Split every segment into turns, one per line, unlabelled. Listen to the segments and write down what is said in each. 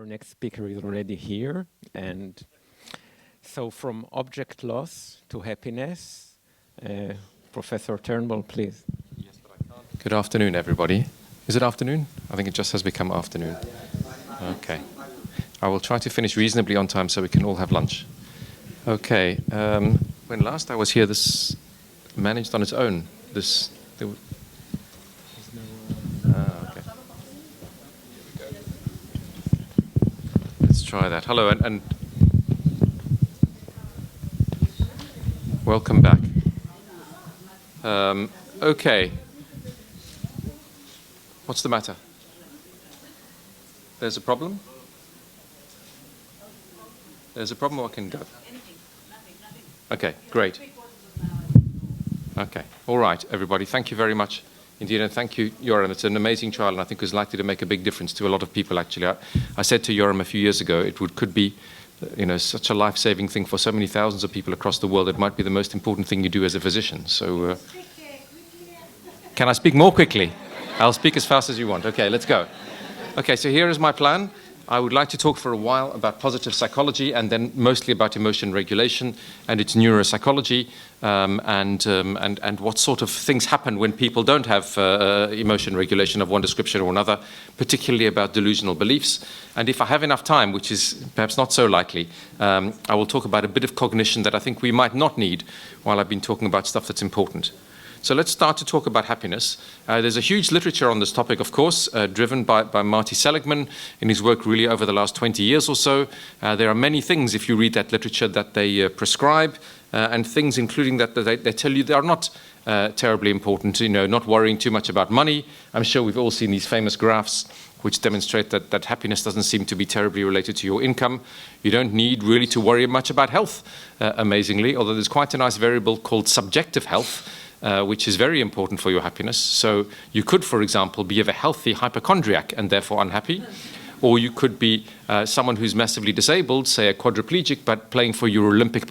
Our next speaker is already here, and so from object loss to happiness, Professor Turnbul, please.
Yes, but I can't. Good afternoon, everybody. Is it afternoon? I think it just has become afternoon. Okay. I will try to finish reasonably on time so we can all have lunch. Okay. When last I was here, this managed on its own. Okay. Let's try that. Hello, and welcome back. Okay. What's the matter? There's a problem? There's a problem, or I can go? Okay, great. Okay, all right, everybody. Thank you very much indeed, and thank you, Yoram. It's an amazing trial, and I think it's likely to make a big difference to a lot of people, actually. I said to Yoram a few years ago, it could be such a life-saving thing for so many thousands of people across the world. It might be the most important thing you do as a physician. So, can I speak more quickly? I'll speak as fast as you want. Okay, let's go. Okay, so here is my plan. I would like to talk for a while about positive psychology and then mostly about emotion regulation and its neuropsychology and what sort of things happen when people don't have emotion regulation of one description or another, particularly about delusional beliefs. And if I have enough time, which is perhaps not so likely, I will talk about a bit of cognition that I think we might not need while I've been talking about stuff that's important. So let's start to talk about happiness. There's a huge literature on this topic, of course, driven by Marty Seligman in his work really over the last 20 years or so. There are many things, if you read that literature, that they prescribe, and things including that they tell you they are not terribly important, not worrying too much about money. I'm sure we've all seen these famous graphs which demonstrate that happiness doesn't seem to be terribly related to your income. You don't need really to worry much about health, amazingly, although there's quite a nice variable called subjective health, which is very important for your happiness. So you could, for example, be of a healthy hypochondriac and therefore unhappy, or you could be someone who's massively disabled, say a quadriplegic, but playing for your Olympic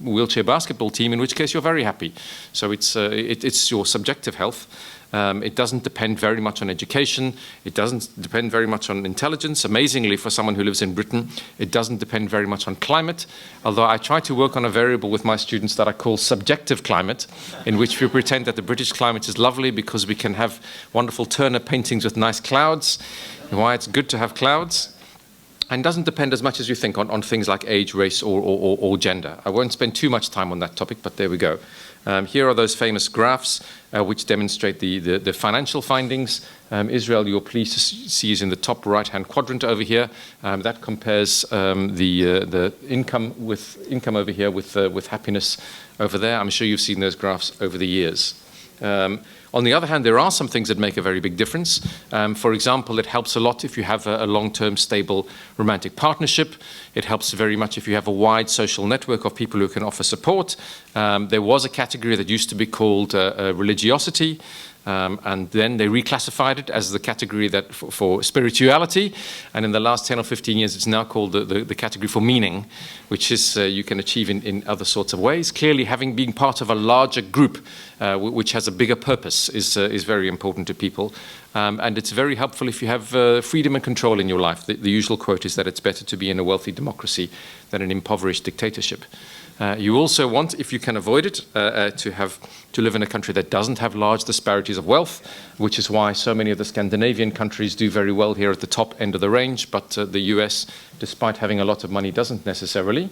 wheelchair basketball team, in which case you're very happy. So it's your subjective health. It doesn't depend very much on education. It doesn't depend very much on intelligence. Amazingly, for someone who lives in Britain, it doesn't depend very much on climate, although I try to work on a variable with my students that I call subjective climate, in which we pretend that the British climate is lovely because we can have wonderful Turner paintings with nice clouds, and why it's good to have clouds. And doesn't depend as much as you think on things like age, race, or gender. I won't spend too much time on that topic, but there we go. Here are those famous graphs which demonstrate the financial findings. Israel, you're pleased to see, is in the top right-hand quadrant over here. That compares the income over here with happiness over there. I'm sure you've seen those graphs over the years. On the other hand, there are some things that make a very big difference. For example, it helps a lot if you have a long-term, stable romantic partnership. It helps very much if you have a wide social network of people who can offer support. There was a category that used to be called religiosity, and then they reclassified it as the category that for spirituality. And in the last 10 or 15 years, it's now called the category for meaning, which is you can achieve in other sorts of ways. Clearly, being part of a larger group which has a bigger purpose is very important to people. And it's very helpful if you have freedom and control in your life. The usual quote is that it's better to be in a wealthy democracy than an impoverished dictatorship. You also want, if you can avoid it, to live in a country that doesn't have large disparities of wealth, which is why so many of the Scandinavian countries do very well here at the top end of the range, but the US, despite having a lot of money, doesn't necessarily.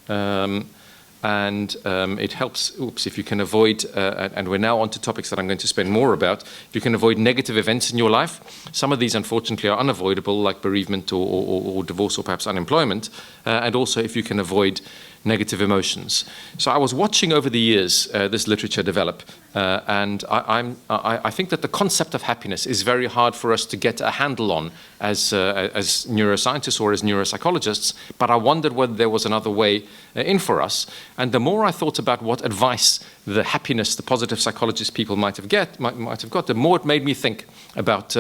And it helps, if you can avoid, and we're now on to topics that I'm going to spend more about, if you can avoid negative events in your life. Some of these, unfortunately, are unavoidable, like bereavement or divorce or perhaps unemployment, and also if you can avoid negative emotions. So I was watching over the years this literature develop, and I think that the concept of happiness is very hard for us to get a handle on as neuroscientists or as neuropsychologists, but I wondered whether there was another way in for us. And the more I thought about what advice the happiness, the positive psychologist people might have got, the more it made me think about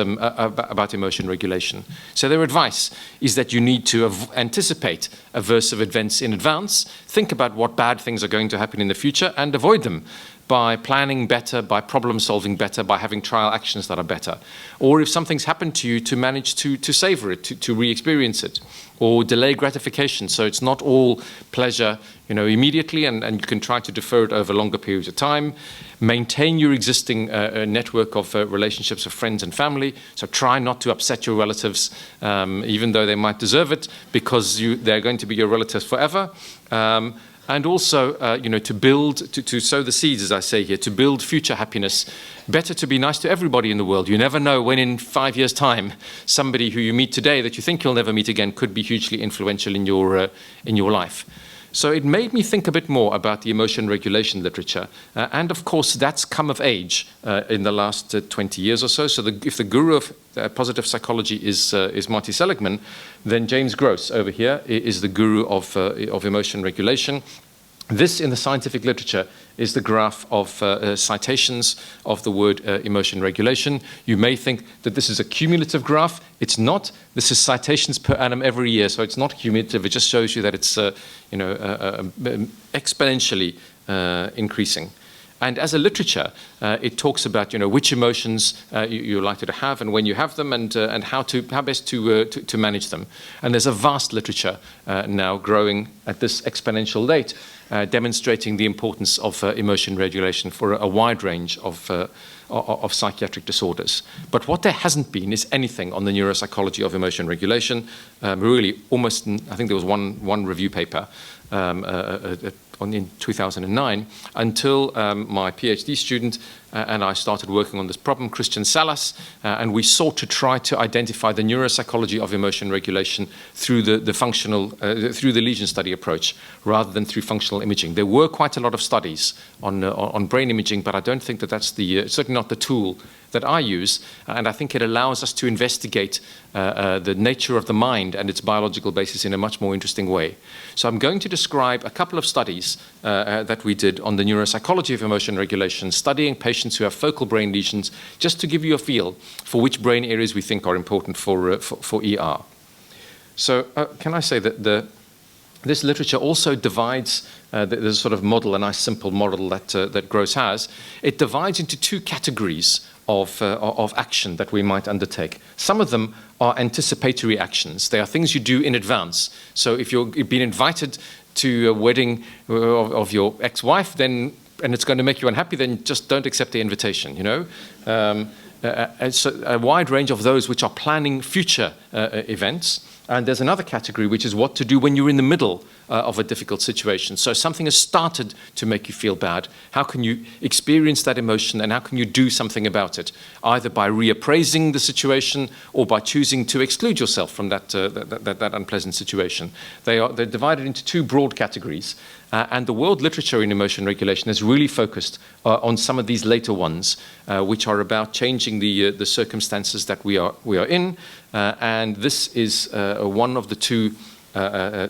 emotion regulation. So their advice is that you need to anticipate aversive events in advance, think about what bad things are going to happen in the future, and avoid them by planning better, by problem solving better, by having trial actions that are better. Or if something's happened to you, to manage to savor it, to re-experience it. or delay gratification. So it's not all pleasure, immediately, and you can try to defer it over longer periods of time. Maintain your existing network of relationships with friends and family. So try not to upset your relatives, even though they might deserve it, because they're going to be your relatives forever. And also, to sow the seeds, as I say here, to build future happiness. Better to be nice to everybody in the world. You never know when in 5 years' time, somebody who you meet today that you think you'll never meet again could be hugely influential in your life. So it made me think a bit more about the emotion regulation literature. And of course, that's come of age in the last 20 years or so. So if the guru of positive psychology is Marty Seligman, then James Gross over here is the guru of emotion regulation. This, in the scientific literature, is the graph of citations of the word emotion regulation. You may think that this is a cumulative graph. It's not. This is citations per annum every year, so it's not cumulative. It just shows you that it's exponentially increasing. And as a literature, it talks about which emotions you're likely to have and when you have them, and how best to manage them. And there's a vast literature now growing at this exponential rate, demonstrating the importance of emotion regulation for a wide range of psychiatric disorders. But what there hasn't been is anything on the neuropsychology of emotion regulation. Really, almost, I think there was one review paper in 2009, until my PhD student and I started working on this problem, Christian Salas, and we sought to try to identify the neuropsychology of emotion regulation through the functional, through the lesion study approach, rather than through functional imaging. There were quite a lot of studies on brain imaging, but I don't think that that's certainly not the tool that I use, and I think it allows us to investigate the nature of the mind and its biological basis in a much more interesting way. So I'm going to describe a couple of studies that we did on the neuropsychology of emotion regulation, studying patients who have focal brain lesions, just to give you a feel for which brain areas we think are important for ER. So can I say that this literature also divides, there's a sort of model, a nice simple model that Gross has. It divides into two categories of action that we might undertake. Some of them are anticipatory actions. They are things you do in advance. So if you've been invited to a wedding of your ex-wife, and it's going to make you unhappy, then just don't accept the invitation, So a wide range of those which are planning future events. And there's another category, which is what to do when you're in the middle of a difficult situation. So something has started to make you feel bad. How can you experience that emotion, and how can you do something about it? Either by reappraising the situation or by choosing to exclude yourself from that unpleasant situation. They're divided into two broad categories. And the world literature in emotion regulation has really focused on some of these later ones, which are about changing the circumstances that we are in. And this is one of the two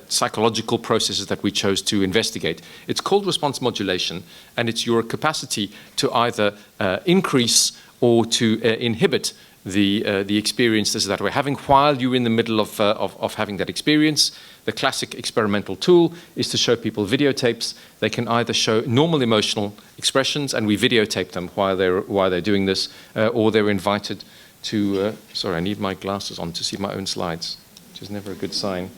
psychological processes that we chose to investigate. It's called response modulation, and it's your capacity to either increase or to inhibit the experiences that we're having while you're in the middle of having that experience. The classic experimental tool is to show people videotapes. They can either show normal emotional expressions, and we videotape them while they're doing this, or they're invited to. Sorry, I need my glasses on to see my own slides, which is never a good sign.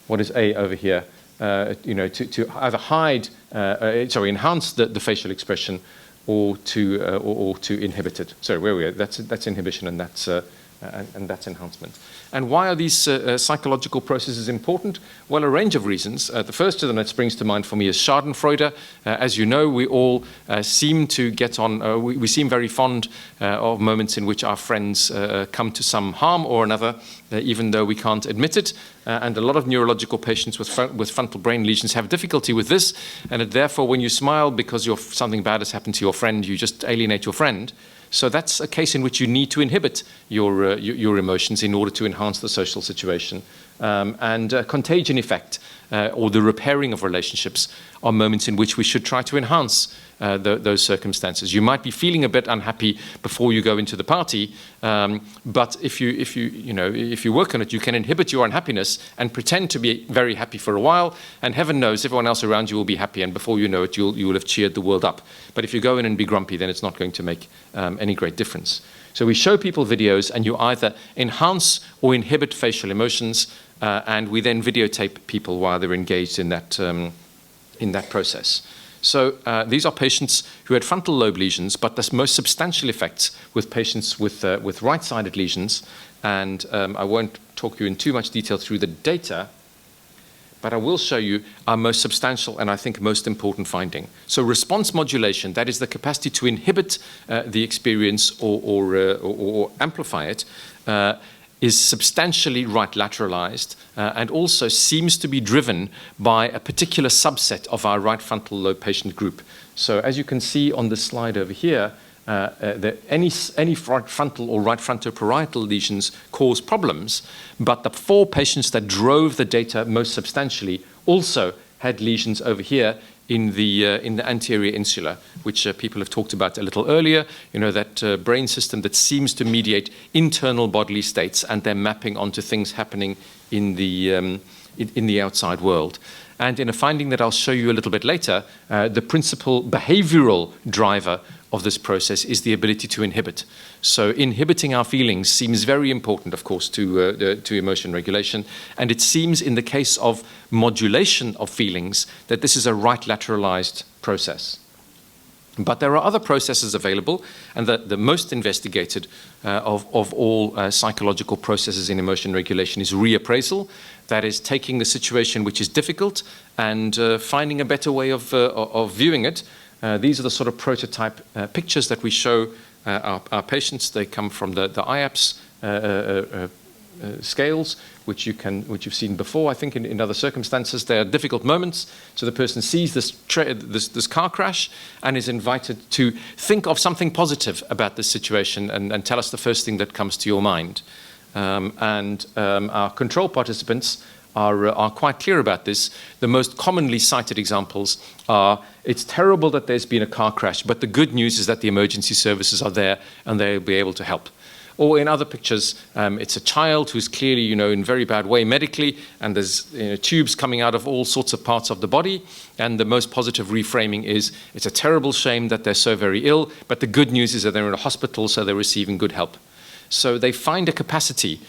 What is A over here? To either hide, enhance the facial expression, or to inhibit it. Sorry, where we are? That's inhibition, and that's enhancement. And why are these psychological processes important? Well, a range of reasons. The first of them that springs to mind for me is Schadenfreude. As you know, we all seem to get on, we seem very fond of moments in which our friends come to some harm or another, even though we can't admit it. And a lot of neurological patients with frontal brain lesions have difficulty with this. And therefore, when you smile because something bad has happened to your friend, you just alienate your friend. So that's a case in which you need to inhibit your emotions in order to enhance the social situation. And contagion effect, or the repairing of relationships, are moments in which we should try to enhance those circumstances. You might be feeling a bit unhappy before you go into the party, but if you work on it, you can inhibit your unhappiness and pretend to be very happy for a while, and heaven knows everyone else around you will be happy, and before you know it, you will have cheered the world up. But if you go in and be grumpy, then it's not going to make any great difference. So we show people videos, and you either enhance or inhibit facial emotions, and we then videotape people while they're engaged in that process. So these are patients who had frontal lobe lesions, but the most substantial effects with patients with right-sided lesions. And I won't talk you in too much detail through the data, but I will show you our most substantial and I think most important finding. So response modulation, that is the capacity to inhibit the experience or amplify it, is substantially right lateralized and also seems to be driven by a particular subset of our right frontal lobe patient group. So as you can see on the slide over here, any right frontal or right frontoparietal lesions cause problems, but the 4 patients that drove the data most substantially also had lesions over here in the anterior insula, which people have talked about a little earlier, that brain system that seems to mediate internal bodily states and their mapping onto things happening in the outside world. And in a finding that I'll show you a little bit later, the principal behavioral driver of this process is the ability to inhibit. So inhibiting our feelings seems very important, of course, to emotion regulation. And it seems in the case of modulation of feelings that this is a right lateralized process. But there are other processes available, and the most investigated of all psychological processes in emotion regulation is reappraisal. That is taking the situation which is difficult and finding a better way of viewing it. These are the sort of prototype pictures that we show our patients. They come from the IAPS scales, which you've seen before, I think, in other circumstances. They are difficult moments. So the person sees this car crash and is invited to think of something positive about this situation and tell us the first thing that comes to your mind. Our control participants are quite clear about this. The most commonly cited examples are, it's terrible that there's been a car crash, but the good news is that the emergency services are there and they'll be able to help. Or in other pictures, it's a child who's clearly, in very bad way medically, and there's tubes coming out of all sorts of parts of the body. And the most positive reframing is, it's a terrible shame that they're so very ill, but the good news is that they're in a hospital, so they're receiving good help. So they find a capacity,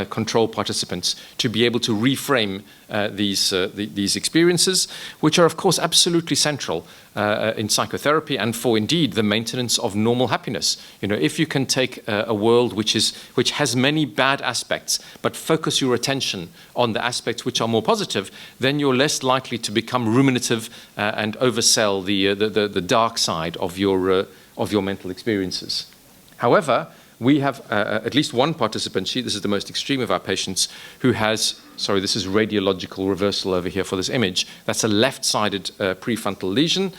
control participants, to be able to reframe these experiences, which are, of course, absolutely central in psychotherapy and for, indeed, the maintenance of normal happiness. If you can take a world which has many bad aspects, but focus your attention on the aspects which are more positive, then you're less likely to become ruminative and oversell the dark side of your mental experiences. However, we have at least one participant, this is the most extreme of our patients, who has, this is radiological reversal over here for this image. That's a left-sided prefrontal lesion.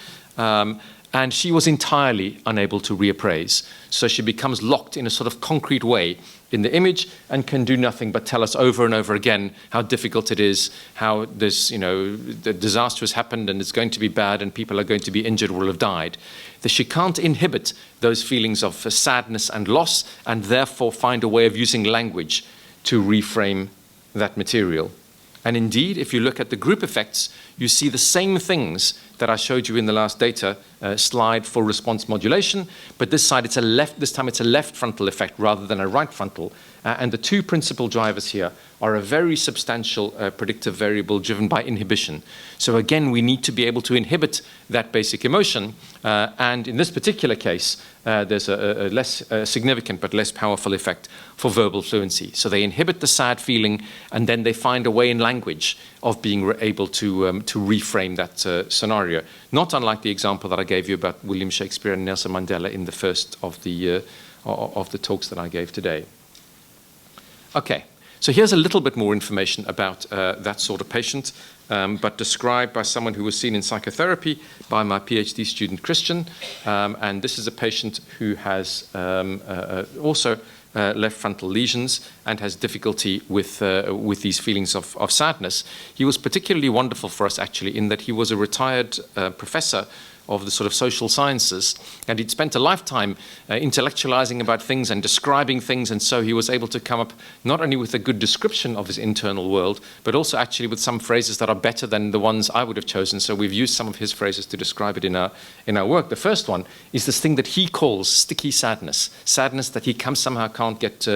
And she was entirely unable to reappraise. So she becomes locked in a sort of concrete way in the image and can do nothing but tell us over and over again how difficult it is, how there's, the disaster has happened and it's going to be bad and people are going to be injured or will have died. That she can't inhibit those feelings of sadness and loss and therefore find a way of using language to reframe that material. And indeed, if you look at the group effects, you see the same things that I showed you in the last data slide for response modulation, but this time it's a left frontal effect rather than a right frontal. And the two principal drivers here are a very substantial predictive variable driven by inhibition. So again, we need to be able to inhibit that basic emotion. And in this particular case, there's a less significant but less powerful effect for verbal fluency. So they inhibit the sad feeling, and then they find a way in language of being able to reframe that scenario. Not unlike the example that I gave you about William Shakespeare and Nelson Mandela in the first of the talks that I gave today. Okay, so here's a little bit more information about that sort of patient, but described by someone who was seen in psychotherapy by my PhD student, Christian. And this is a patient who has also left frontal lesions and has difficulty with these feelings of sadness. He was particularly wonderful for us, actually, in that he was a retired professor of the sort of social sciences, and he'd spent a lifetime intellectualizing about things and describing things, and so he was able to come up not only with a good description of his internal world, but also actually with some phrases that are better than the ones I would have chosen. So we've used some of his phrases to describe it in our work. The first one is this thing that he calls sticky sadness, sadness that he somehow can't get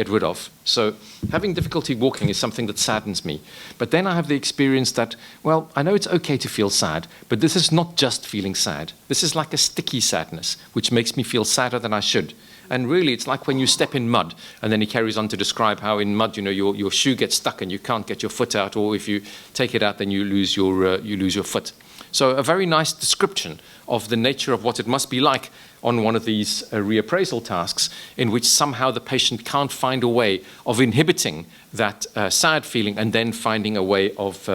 rid of. So having difficulty walking is something that saddens me. But then I have the experience that, well, I know it's okay to feel sad, but this is not just feeling sad. This is like a sticky sadness, which makes me feel sadder than I should. And really, it's like when you step in mud, and then he carries on to describe how in mud, your shoe gets stuck and you can't get your foot out, or if you take it out, then you lose your foot. So a very nice description of the nature of what it must be like on one of these reappraisal tasks, in which somehow the patient can't find a way of inhibiting that sad feeling and then finding a way of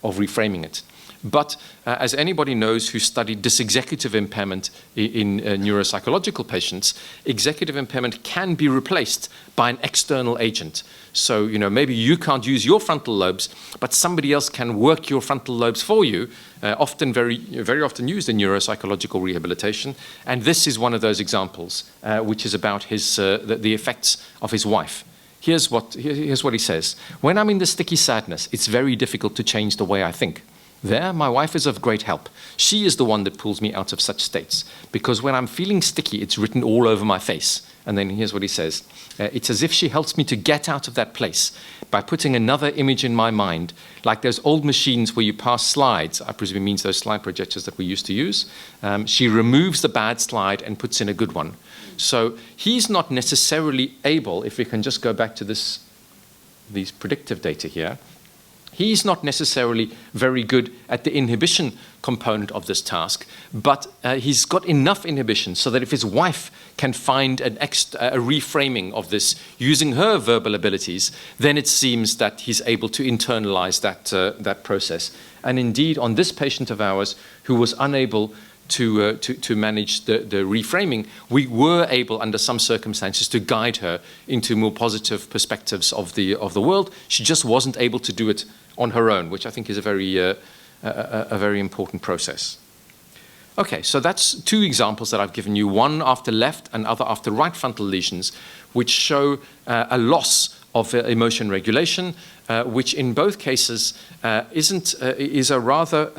reframing it. But as anybody knows who studied dysexecutive impairment in neuropsychological patients, executive impairment can be replaced by an external agent. So, maybe you can't use your frontal lobes, but somebody else can work your frontal lobes for you, often very often used in neuropsychological rehabilitation. And this is one of those examples, which is about the effects of his wife. Here's what he says. When I'm in the sticky sadness, it's very difficult to change the way I think. There, my wife is of great help. She is the one that pulls me out of such states, because when I'm feeling sticky, it's written all over my face. And then here's what he says. It's as if she helps me to get out of that place by putting another image in my mind, like those old machines where you pass slides. I presume it means those slide projectors that we used to use. She removes the bad slide and puts in a good one. So he's not necessarily able, if we can just go back to these predictive data here, he's not necessarily very good at the inhibition component of this task, but he's got enough inhibition so that if his wife can find a reframing of this using her verbal abilities, then it seems that he's able to internalize that process. And indeed, on this patient of ours who was unable to manage the reframing, we were able, under some circumstances, to guide her into more positive perspectives of the world. She just wasn't able to do it on her own, which I think is a very important process. Okay, so that's two examples that I've given you, one after left and other after right frontal lesions, which show a loss of emotion regulation, which in both cases is a rather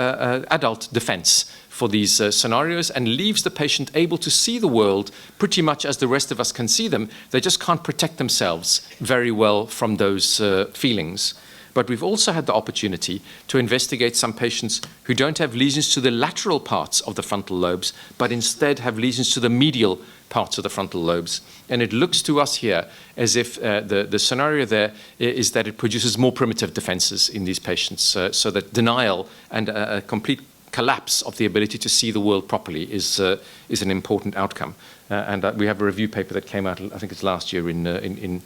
adult defense for these scenarios and leaves the patient able to see the world pretty much as the rest of us can see them. They just can't protect themselves very well from those feelings. But we've also had the opportunity to investigate some patients who don't have lesions to the lateral parts of the frontal lobes, but instead have lesions to the medial parts of the frontal lobes. And it looks to us here as if the scenario there is that it produces more primitive defenses in these patients, so that denial and a complete collapse of the ability to see the world properly is an important outcome. And we have a review paper that came out, I think it's last year, in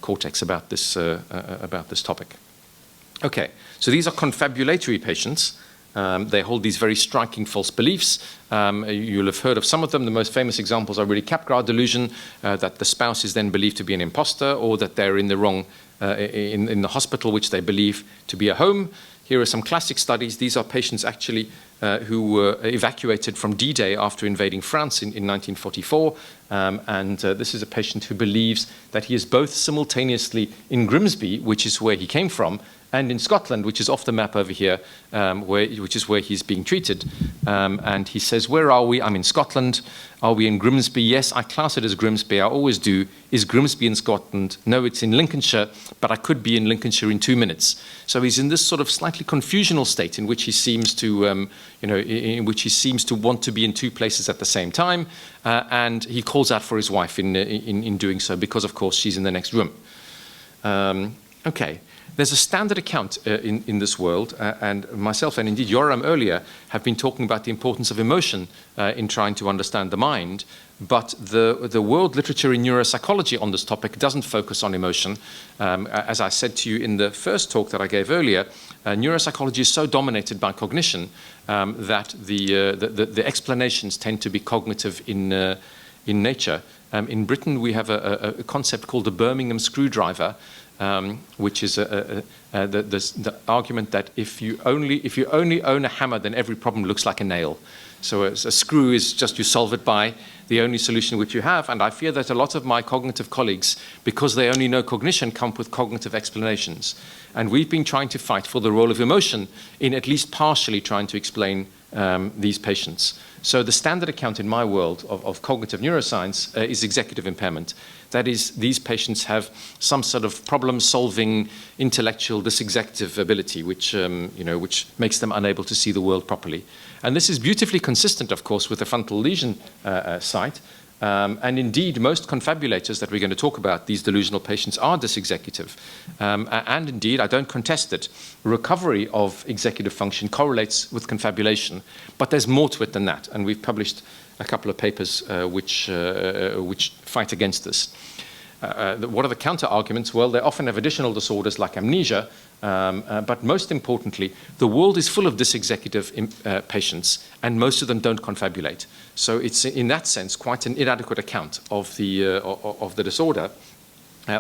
Cortex about this topic. Okay, so these are confabulatory patients. They hold these very striking false beliefs. You'll have heard of some of them. The most famous examples are really Capgras delusion, that the spouse is then believed to be an imposter, or that they're in the wrong, in the hospital, which they believe to be a home. Here are some classic studies. These are patients actually who were evacuated from D-Day after invading France in 1944. And this is a patient who believes that he is both simultaneously in Grimsby, which is where he came from, and in Scotland, which is off the map over here, which is where he's being treated. And he says, where are we? I'm in Scotland. Are we in Grimsby? Yes, I class it as Grimsby. I always do. Is Grimsby in Scotland? No, it's in Lincolnshire, but I could be in Lincolnshire in 2 minutes. So he's in this sort of slightly confusional state in which he seems to, in which he seems to want to be in two places at the same time. And he calls out for his wife in doing so, because, of course, she's in the next room. Okay. There's a standard account in this world, and myself and indeed Yoram earlier have been talking about the importance of emotion in trying to understand the mind, but the world literature in neuropsychology on this topic doesn't focus on emotion. As I said to you in the first talk that I gave earlier, neuropsychology is so dominated by cognition that the explanations tend to be cognitive in nature. In Britain, we have a concept called the Birmingham screwdriver, which is the argument that if you only own a hammer, then every problem looks like a nail. So a screw is just you solve it by the only solution which you have. And I fear that a lot of my cognitive colleagues, because they only know cognition, come up with cognitive explanations. And we've been trying to fight for the role of emotion in at least partially trying to explain these patients. So the standard account in my world of cognitive neuroscience is executive impairment. That is, these patients have some sort of problem-solving, intellectual, dysexecutive ability, which makes them unable to see the world properly. And this is beautifully consistent, of course, with the frontal lesion site. And indeed, most confabulators that we're going to talk about, these delusional patients, are dysexecutive. And indeed, I don't contest it. Recovery of executive function correlates with confabulation. But there's more to it than that. And we've published a couple of papers which fight against this. What are the counter-arguments? Well, they often have additional disorders like amnesia, but most importantly, the world is full of dysexecutive patients, and most of them don't confabulate. So it's, in that sense, quite an inadequate account of the disorder.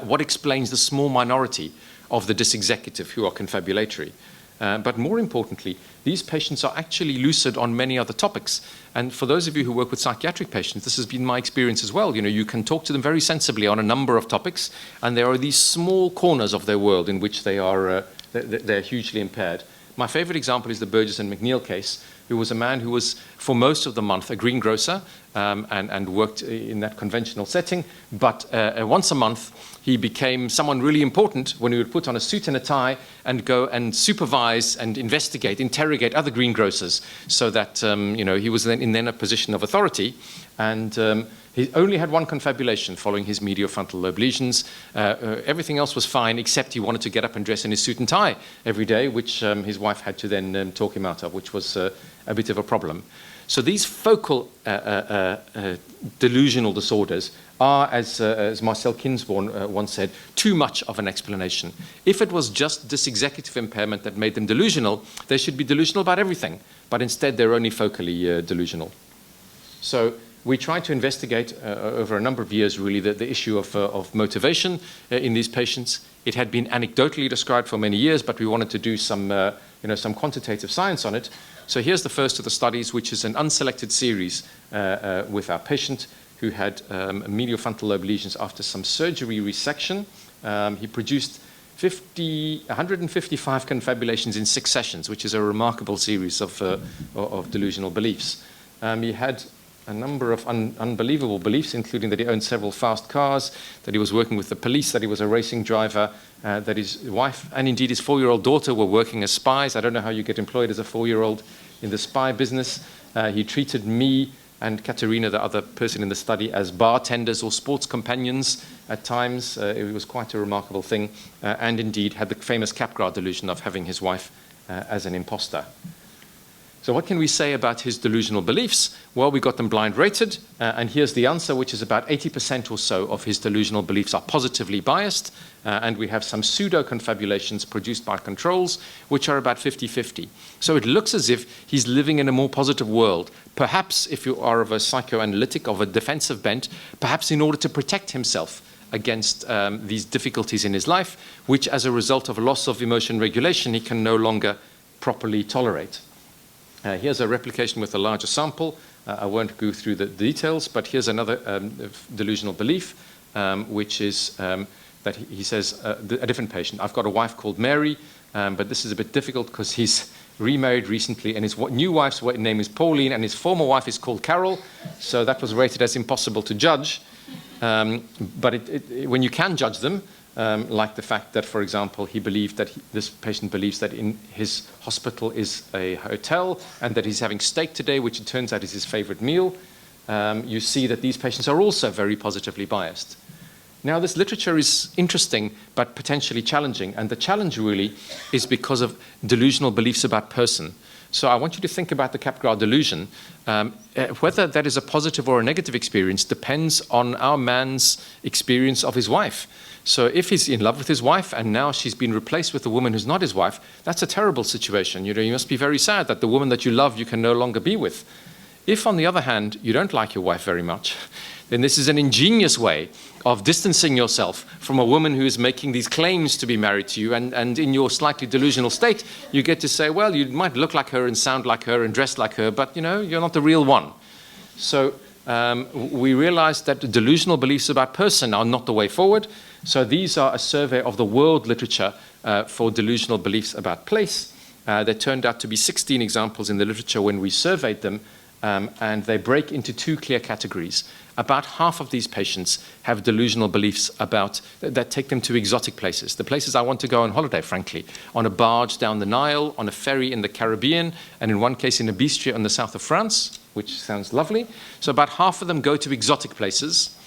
What explains the small minority of the dysexecutive who are confabulatory? But more importantly, these patients are actually lucid on many other topics. And for those of you who work with psychiatric patients, this has been my experience as well. You can talk to them very sensibly on a number of topics, and there are these small corners of their world in which they're hugely impaired. My favorite example is the Burgess and McNeil case, who was a man who was, for most of the month, a greengrocer and worked in that conventional setting. But once a month, he became someone really important when he would put on a suit and a tie and go and supervise and investigate, interrogate other greengrocers, so that he was then in a position of authority. And he only had one confabulation following his mediofrontal lobe lesions. Everything else was fine, except he wanted to get up and dress in his suit and tie every day, which his wife had to then talk him out of, which was a bit of a problem. So these focal delusional disorders are, as Marcel Kinsborn once said, too much of an explanation. If it was just dysexecutive impairment that made them delusional, they should be delusional about everything. But instead, they're only focally delusional. So we tried to investigate over a number of years, really, the issue of motivation in these patients. It had been anecdotally described for many years, but we wanted to do some quantitative science on it. So here's the first of the studies, which is an unselected series with our patient who had mediofrontal lobe lesions after some surgery resection. He produced 155 confabulations in 6 sessions, which is a remarkable series of delusional beliefs. He had a number of unbelievable beliefs, including that he owned several fast cars, that he was working with the police, that he was a racing driver, that his wife and indeed his 4-year-old daughter were working as spies. I don't know how you get employed as a 4-year-old in the spy business. He treated me and Katerina, the other person in the study, as bartenders or sports companions at times. It was quite a remarkable thing. And indeed had the famous Capgras delusion of having his wife as an imposter. So what can we say about his delusional beliefs? Well, we got them blind rated, and here's the answer, which is about 80% or so of his delusional beliefs are positively biased, and we have some pseudo-confabulations produced by controls, which are about 50-50. So it looks as if he's living in a more positive world. Perhaps if you are of a psychoanalytic, of a defensive bent, perhaps in order to protect himself against these difficulties in his life, which as a result of loss of emotion regulation, he can no longer properly tolerate. Here's a replication with a larger sample. I won't go through the details, but here's another delusional belief, which is that he says, a different patient, I've got a wife called Mary, but this is a bit difficult because he's remarried recently, and his new wife's name is Pauline, and his former wife is called Carol, so that was rated as impossible to judge. But when you can judge them, like the fact that, for example, he believed that this patient believes that in his hospital is a hotel and that he's having steak today, which it turns out is his favorite meal, you see that these patients are also very positively biased. Now, this literature is interesting but potentially challenging, and the challenge really is because of delusional beliefs about person. So I want you to think about the Capgras delusion. Whether that is a positive or a negative experience depends on our man's experience of his wife. So if he's in love with his wife and now she's been replaced with a woman who's not his wife, that's a terrible situation. You must be very sad that the woman that you love you can no longer be with. If, on the other hand, you don't like your wife very much, then this is an ingenious way of distancing yourself from a woman who is making these claims to be married to you, and in your slightly delusional state, you get to say, well, you might look like her and sound like her and dress like her, but, you know, you're not the real one. So we realized that the delusional beliefs about person are not the way forward. So these are a survey of the world literature for delusional beliefs about place. There turned out to be 16 examples in the literature when we surveyed them, and they break into two clear categories. About half of these patients have delusional beliefs about that take them to exotic places, the places I want to go on holiday, frankly, on a barge down the Nile, on a ferry in the Caribbean, and in one case in a bistro in the south of France, which sounds lovely. So about half of them go to exotic places,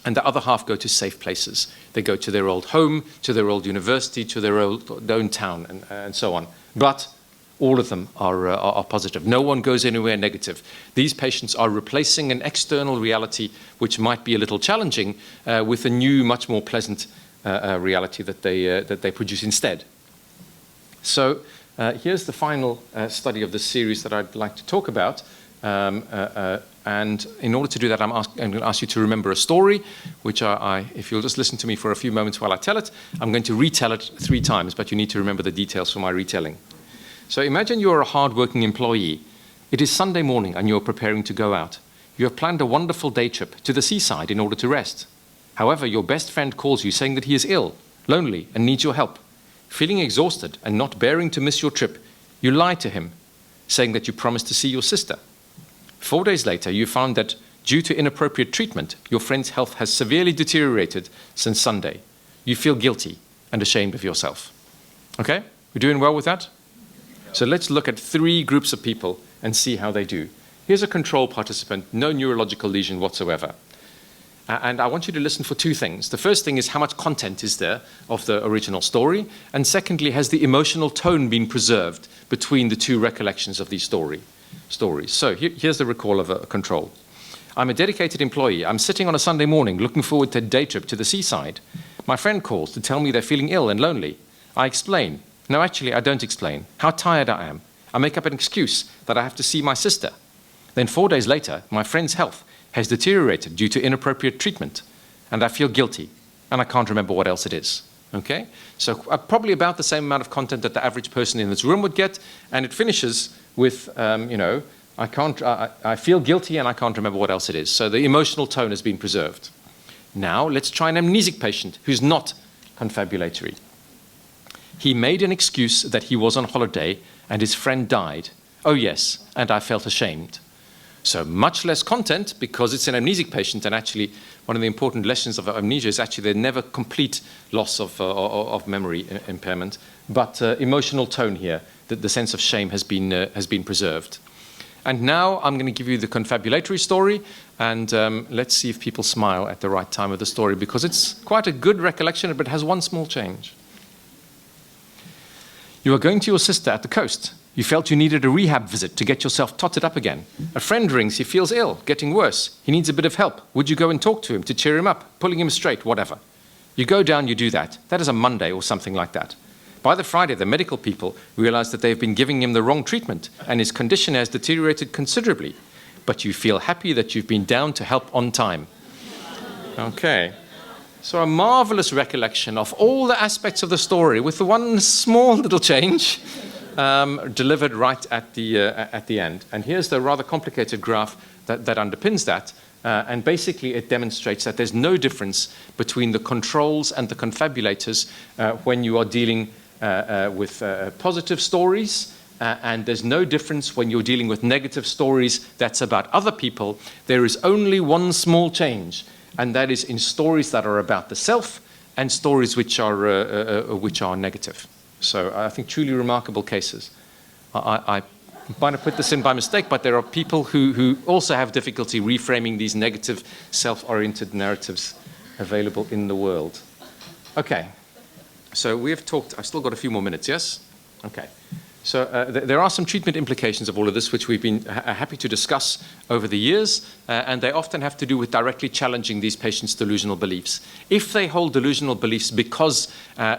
and the other half go to safe places. They go to their old home, to their old university, to their own town, and so on. But all of them are positive. No one goes anywhere negative. These patients are replacing an external reality, which might be a little challenging, with a new, much more pleasant reality that they produce instead. So here's the final study of this series that I'd like to talk about. And in order to do that, I'm going to ask you to remember a story, which if you'll just listen to me for a few moments while I tell it, I'm going to retell it 3 times, but you need to remember the details for my retelling. So imagine you're a hard-working employee. It is Sunday morning and you're preparing to go out. You have planned a wonderful day trip to the seaside in order to rest. However, your best friend calls you saying that he is ill, lonely, and needs your help. Feeling exhausted and not bearing to miss your trip, you lie to him, saying that you promised to see your sister. 4 days later, you found that due to inappropriate treatment, your friend's health has severely deteriorated since Sunday. You feel guilty and ashamed of yourself. Okay? We're doing well with that? So let's look at 3 groups of people and see how they do. Here's a control participant, no neurological lesion whatsoever. And I want you to listen for 2 things. The first thing is how much content is there of the original story? And secondly, has the emotional tone been preserved between the 2 recollections of these stories? So here's the recall of a control. I'm a dedicated employee. I'm sitting on a Sunday morning looking forward to a day trip to the seaside. My friend calls to tell me they're feeling ill and lonely. I explain. No, actually, I don't explain. How tired I am. I make up an excuse that I have to see my sister. Then 4 days later, my friend's health has deteriorated due to inappropriate treatment, and I feel guilty, and I can't remember what else it is. Okay? So probably about the same amount of content that the average person in this room would get, and it finishes with, I feel guilty and I can't remember what else it is. So the emotional tone has been preserved. Now let's try an amnesic patient who's not confabulatory. He made an excuse that he was on holiday and his friend died. Oh yes, and I felt ashamed. So much less content because it's an amnesic patient, and actually one of the important lessons of amnesia is actually there's never complete loss of memory impairment, but emotional tone here, that the sense of shame has been preserved. And now I'm going to give you the confabulatory story, and let's see if people smile at the right time of the story, because it's quite a good recollection, but it has one small change. You are going to your sister at the coast. You felt you needed a rehab visit to get yourself totted up again. A friend rings, he feels ill, getting worse. He needs a bit of help. Would you go and talk to him to cheer him up, pulling him straight, whatever? You go down, you do that. That is a Monday or something like that. By the Friday, the medical people realize that they've been giving him the wrong treatment and his condition has deteriorated considerably. But you feel happy that you've been down to help on time. Okay. So a marvelous recollection of all the aspects of the story with the one small little change delivered right at the end. And here's the rather complicated graph that underpins that. And basically it demonstrates that there's no difference between the controls and the confabulators when you are dealing with positive stories, and there's no difference when you're dealing with negative stories that's about other people. There is only one small change, and that is in stories that are about the self and stories which are negative. So I think truly remarkable cases. I might have put this in by mistake, but there are people who also have difficulty reframing these negative self-oriented narratives available in the world. Okay. So we have talked, I've still got a few more minutes, yes? Okay. So there are some treatment implications of all of this, which we've been happy to discuss over the years, and they often have to do with directly challenging these patients' delusional beliefs. If they hold delusional beliefs because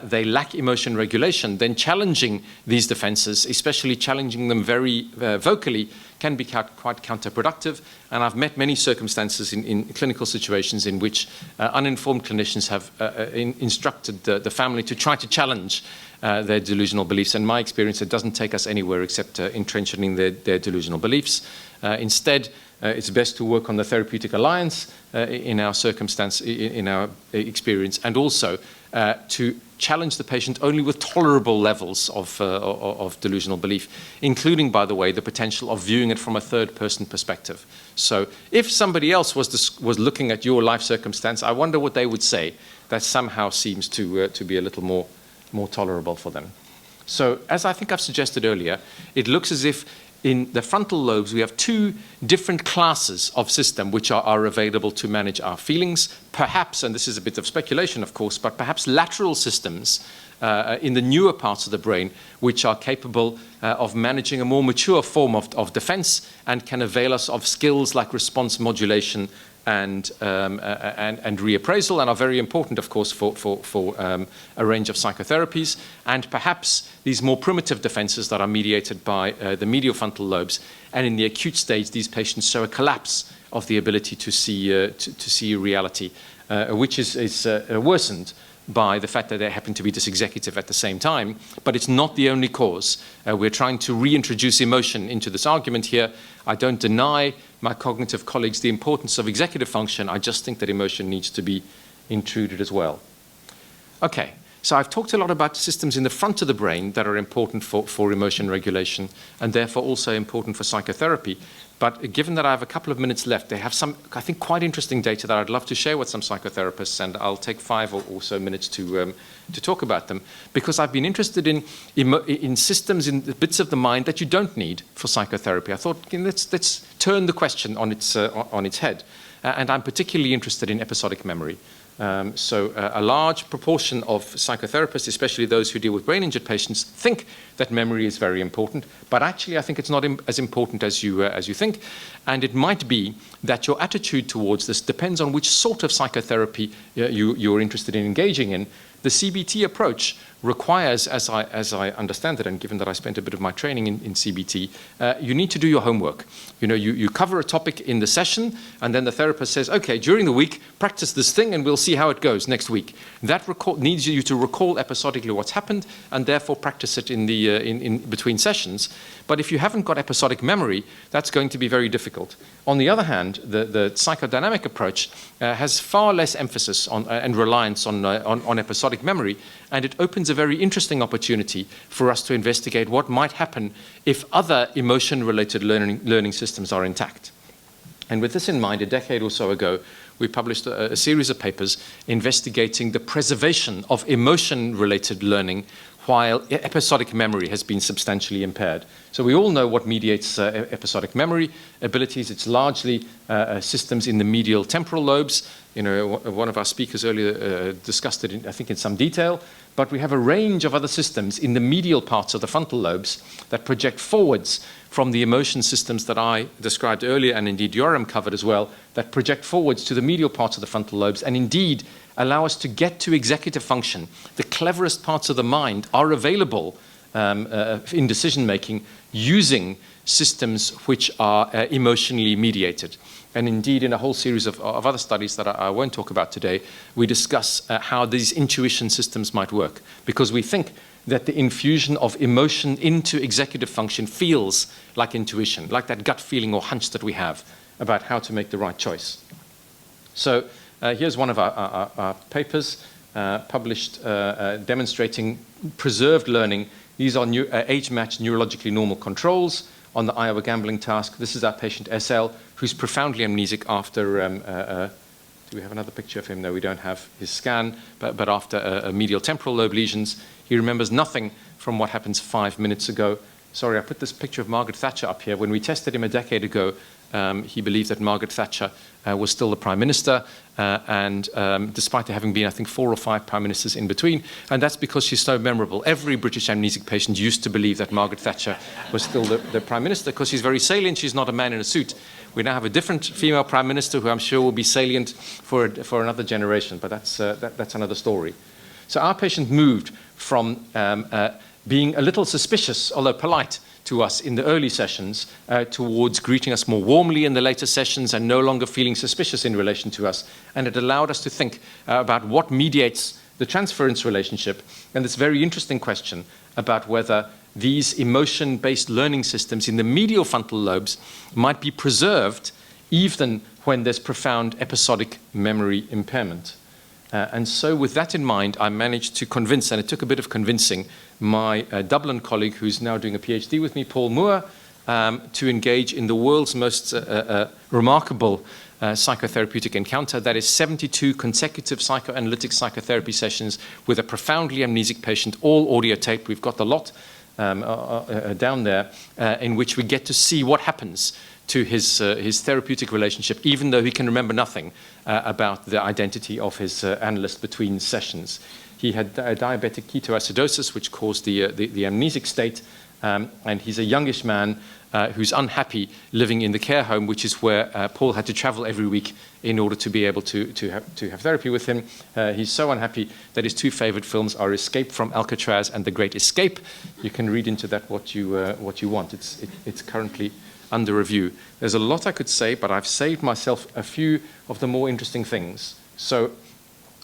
they lack emotion regulation, then challenging these defenses, especially challenging them very vocally, can be quite counterproductive. And I've met many circumstances in clinical situations in which uninformed clinicians have instructed the family to try to challenge their delusional beliefs. And my experience, it doesn't take us anywhere except entrenching their delusional beliefs. Instead, it's best to work on the therapeutic alliance in our circumstance, in our experience, and also to challenge the patient only with tolerable levels of delusional belief, including, by the way, the potential of viewing it from a third-person perspective. So if somebody else was looking at your life circumstance, I wonder what they would say. That somehow seems to be a little more tolerable for them. So as I think I've suggested earlier, it looks as if in the frontal lobes we have two different classes of system which are available to manage our feelings. Perhaps, and this is a bit of speculation of course, but perhaps lateral systems in the newer parts of the brain which are capable of managing a more mature form of defense and can avail us of skills like response modulation and reappraisal, and are very important, of course, for a range of psychotherapies. And perhaps these more primitive defenses that are mediated by the medial frontal lobes. And in the acute stage, these patients show a collapse of the ability to see reality, which is worsened by the fact that they happen to be dysexecutive at the same time. But it's not the only cause. We're trying to reintroduce emotion into this argument here. I don't deny my cognitive colleagues the importance of executive function. I just think that emotion needs to be intruded as well. Okay, so I've talked a lot about systems in the front of the brain that are important for emotion regulation and therefore also important for psychotherapy. But given that I have a couple of minutes left, they have some, I think, quite interesting data that I'd love to share with some psychotherapists, and I'll take 5 or so minutes to talk about them, because I've been interested in systems, in bits of the mind that you don't need for psychotherapy. I thought, let's turn the question on its head. And I'm particularly interested in episodic memory. So a large proportion of psychotherapists, especially those who deal with brain-injured patients, think that memory is very important, but actually I think it's not as important as you think. And it might be that your attitude towards this depends on which sort of psychotherapy you're interested in engaging in. The CBT approach requires, as I understand it, and given that I spent a bit of my training in CBT, you need to do your homework. You know, you cover a topic in the session, and then the therapist says, okay, during the week, practice this thing, and we'll see how it goes next week. That needs you to recall episodically what's happened, and therefore practice it in between sessions. But if you haven't got episodic memory, that's going to be very difficult. On the other hand, the psychodynamic approach has far less emphasis on and reliance on episodic memory, and it opens a very interesting opportunity for us to investigate what might happen if other emotion-related learning systems are intact. And with this in mind, a decade or so ago, we published a series of papers investigating the preservation of emotion-related learning while episodic memory has been substantially impaired. So we all know what mediates episodic memory abilities. It's largely systems in the medial temporal lobes. You know, one of our speakers earlier discussed it, I think, in some detail. But we have a range of other systems in the medial parts of the frontal lobes that project forwards from the emotion systems that I described earlier, and indeed Yoram covered as well, that project forwards to the medial parts of the frontal lobes and indeed allow us to get to executive function. The cleverest parts of the mind are available in decision-making using systems which are emotionally mediated. And indeed, in a whole series of other studies that I won't talk about today, we discuss how these intuition systems might work, because we think that the infusion of emotion into executive function feels like intuition, like that gut feeling or hunch that we have about how to make the right choice. So here's one of our papers published demonstrating preserved learning. These are age-matched neurologically normal controls on the Iowa gambling task. This is our patient SL, who's profoundly amnesic after, do we have another picture of him? No, we don't have his scan, but after medial temporal lobe lesions. He remembers nothing from what happened 5 minutes ago. Sorry, I put this picture of Margaret Thatcher up here. When we tested him a decade ago, he believed that Margaret Thatcher was still the Prime Minister, and despite there having been, I think, 4 or 5 Prime Ministers in between, and that's because she's so memorable. Every British amnesic patient used to believe that Margaret Thatcher was still the Prime Minister because she's very salient, she's not a man in a suit. We now have a different female Prime Minister who I'm sure will be salient for another generation, but that's another story. So our patient moved from being a little suspicious, although polite, to us in the early sessions towards greeting us more warmly in the later sessions and no longer feeling suspicious in relation to us. And it allowed us to think about what mediates the transference relationship and this very interesting question about whether these emotion-based learning systems in the medial frontal lobes might be preserved even when there's profound episodic memory impairment. And so with that in mind, I managed to convince, and it took a bit of convincing, my Dublin colleague who's now doing a PhD with me, Paul Moore, to engage in the world's most remarkable psychotherapeutic encounter. That is 72 consecutive psychoanalytic psychotherapy sessions with a profoundly amnesic patient, all audio tape. We've got the lot down there, in which we get to see what happens to his therapeutic relationship, even though he can remember nothing about the identity of his analyst between sessions. He had diabetic ketoacidosis, which caused the amnesic state, and he's a youngish man who's unhappy living in the care home, which is where Paul had to travel every week in order to be able to have therapy with him. He's so unhappy that his 2 favorite films are Escape from Alcatraz and The Great Escape. You can read into that what you want. It's currently under review. There's a lot I could say, but I've saved myself a few of the more interesting things. So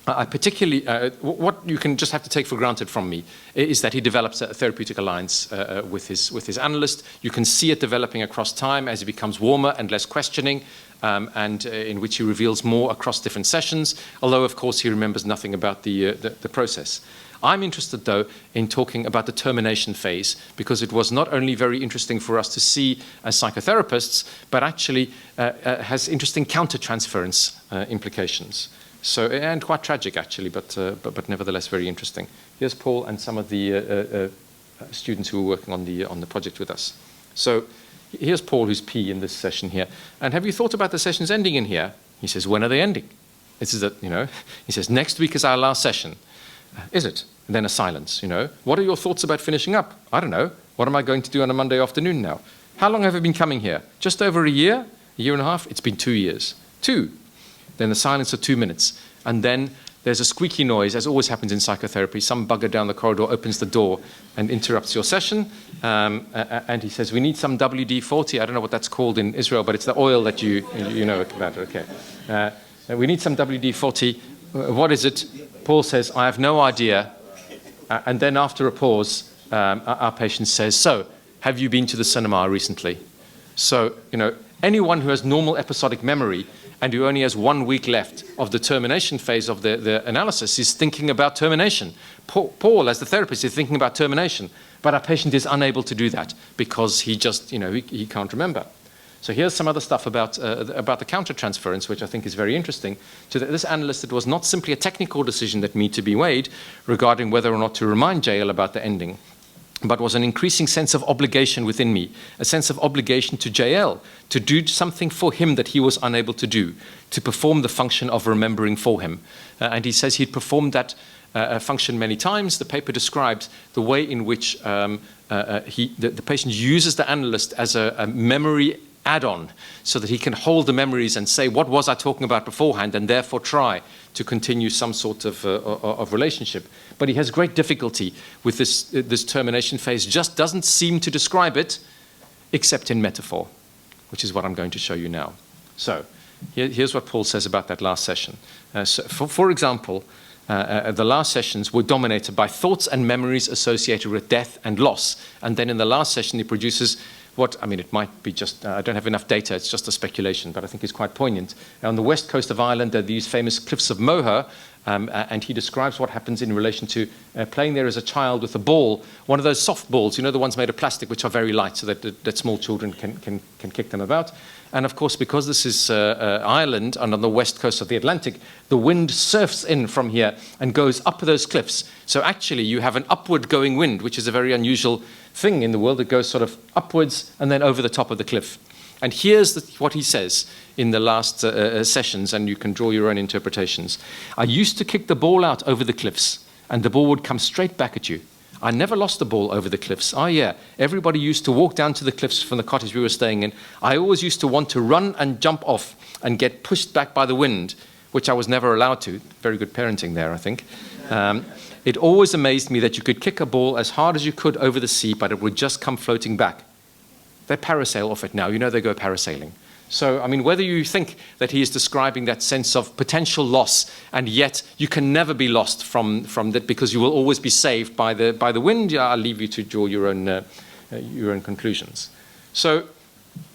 I particularly, what you can just have to take for granted from me is that he develops a therapeutic alliance with his analyst. You can see it developing across time as he becomes warmer and less questioning, and in which he reveals more across different sessions, although of course he remembers nothing about the process. I'm interested, though, in talking about the termination phase, because it was not only very interesting for us to see as psychotherapists, but actually has interesting counter-transference implications. So, and quite tragic, actually, but nevertheless very interesting. Here's Paul and some of the students who were working on the project with us. So here's Paul, who's P in this session here. And have you thought about the sessions ending in here? He says, when are they ending? This is he says, next week is our last session. Is it? And then a silence, What are your thoughts about finishing up? I don't know. What am I going to do on a Monday afternoon now? How long have you been coming here? Just over a year and a half? It's been 2 years. 2. Then the silence of 2 minutes. And then there's a squeaky noise, as always happens in psychotherapy. Some bugger down the corridor opens the door and interrupts your session. And he says, we need some WD-40. I don't know what that's called in Israel, but it's the oil that you know about. Okay. We need some WD-40. What is it? Paul says, I have no idea. And then after a pause, our patient says, so, have you been to the cinema recently? So, anyone who has normal episodic memory and who only has 1 week left of the termination phase of the analysis is thinking about termination. Paul, as the therapist, is thinking about termination, but our patient is unable to do that because he just, he can't remember. So here's some other stuff about the counter-transference, which I think is very interesting. To this analyst, it was not simply a technical decision that needed to be weighed regarding whether or not to remind JL about the ending, but was an increasing sense of obligation within me, a sense of obligation to JL, to do something for him that he was unable to do, to perform the function of remembering for him. And he says he'd performed that function many times. The paper describes the way in which the patient uses the analyst as a memory add-on so that he can hold the memories and say, what was I talking about beforehand, and therefore try to continue some sort of relationship. But he has great difficulty with this termination phase, just doesn't seem to describe it except in metaphor, which is what I'm going to show you now. So here's what Paul says about that last session. So for example, the last sessions were dominated by thoughts and memories associated with death and loss. And then in the last session, he produces it might be just, I don't have enough data, it's just a speculation, but I think it's quite poignant. On the west coast of Ireland, there are these famous cliffs of Moher, And he describes what happens in relation to playing there as a child with a ball, one of those soft balls, you know, the ones made of plastic, which are very light, so that small children can kick them about. And of course, because this is Ireland and on the west coast of the Atlantic, the wind surfs in from here and goes up those cliffs. So actually, you have an upward going wind, which is a very unusual thing in the world. It goes sort of upwards and then over the top of the cliff. And here's what he says in the last sessions, and you can draw your own interpretations. I used to kick the ball out over the cliffs, and the ball would come straight back at you. I never lost the ball over the cliffs. Oh, yeah. Everybody used to walk down to the cliffs from the cottage we were staying in. I always used to want to run and jump off and get pushed back by the wind, which I was never allowed to. Very good parenting there, I think. It always amazed me that you could kick a ball as hard as you could over the sea, but it would just come floating back. They parasail off it now. You know, they go parasailing. So, I mean, whether you think that he is describing that sense of potential loss, and yet you can never be lost from that because you will always be saved by the wind, I'll leave you to draw your own conclusions. So,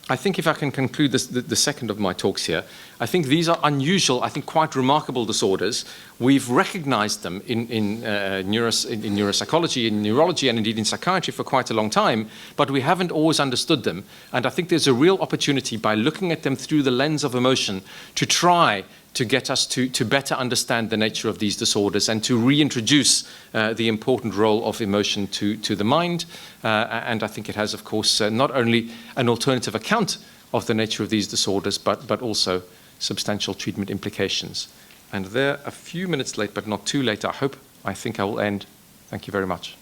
I think if I can conclude the second of my talks here, I think these are unusual, I think quite remarkable disorders. We've recognized them in neuropsychology, in neurology, and indeed in psychiatry for quite a long time, but we haven't always understood them. And I think there's a real opportunity by looking at them through the lens of emotion to try to get us to better understand the nature of these disorders and to reintroduce the important role of emotion to the mind. And I think it has, of course, not only an alternative account of the nature of these disorders, but also substantial treatment implications. And they're a few minutes late, but not too late, I hope. I think I will end. Thank you very much.